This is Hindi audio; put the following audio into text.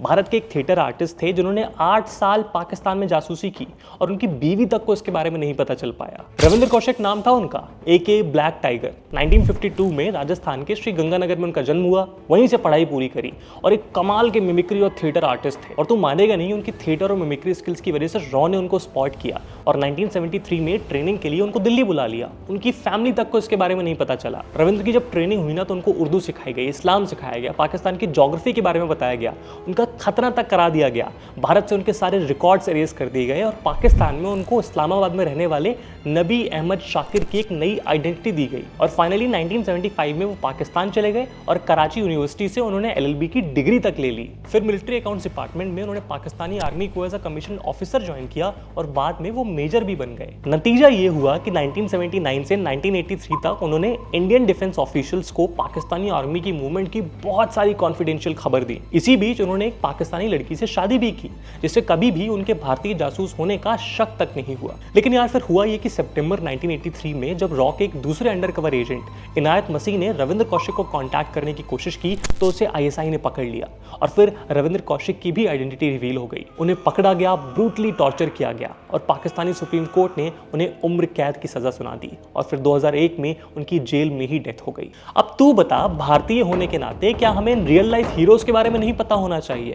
भारत के एक थिएटर आर्टिस्ट थे जिन्होंने 8 साल पाकिस्तान में जासूसी की और उनकी बीवी तक को इसके बारे में नहीं पता चल पाया। रविंद्र कौशिक नाम था उनका, एके ब्लैक टाइगर। 1952 में राजस्थान के श्री गंगानगर में उनका जन्म हुआ, वहीं से पढ़ाई पूरी करी और एक कमाल के मिमिक्री और थिएटर आर्टिस्ट थे। और तुम मानेगा नहीं, उनकी थिएटर और मिमिक्री स्किल्स की वजह से रॉ ने उनको स्पॉट किया और 1973 में ट्रेनिंग के लिए उनको दिल्ली बुला लिया। उनकी फैमिली तक को इसके बारे में नहीं पता चला। रविंद्र की जब ट्रेनिंग हुई ना तो उनको उर्दू सिखाई गई, इस्लाम सिखाया गया, पाकिस्तान की ज्योग्राफी के बारे में बताया गया, उनका खतना तक करा दिया गया। भारत से उनके सारे रिकॉर्ड्स एरेज कर दिए गए और पाकिस्तान में उनको इस्लामाबाद में रहने वाले नबी अहमद शाकिर की एक नई आइडेंटिटी दी गई। और फाइनली 1975 में वो पाकिस्तान चले गए और कराची यूनिवर्सिटी से उन्होंने LLB की डिग्री तक ले ली। फिर मिलिट्री अकाउंट्स डिपार्टमेंट में उन्होंने पाकिस्तानी आर्मी को as a commission officer join किया और बाद में वो मेजर भी बन गए। नतीजा ये हुआ कि 1979 से 1983 तक उन्होंने इंडियन डिफेंस ऑफिशियल्स को पाकिस्तानी आर्मी की मूवमेंट की बहुत सारी कॉन्फिडेंशियल खबर दी। इसी बीच उन्होंने एक पाकिस्तानी लड़की से शादी भी की जिससे कभी भी उनके भारतीय जासूस होने का शक तक नहीं हुआ। लेकिन यार फिर हुआ ये कि सितंबर 1983 में जब रॉ के एक दूसरे अंडरकवर एजेंट इनायत मसीह ने रविंद्र कौशिक को कांटेक्ट करने की कोशिश की तो उसे ISI ने पकड़ लिया और फिर रविंद्र कौशिक की भी आइडेंटिटी रिवील हो गई। उन्हें पकड़ा गया, ब्रूटली टॉर्चर किया गया और पाकिस्तानी सुप्रीम कोर्ट ने उन्हें उम्र कैद की सजा सुना दी और फिर 2001 में उनकी जेल में ही डेथ हो गई। अब तू बता, भारतीय होने के नाते क्या हमें रियल लाइफ हीरोज के बारे में नहीं पता होना चाहिए?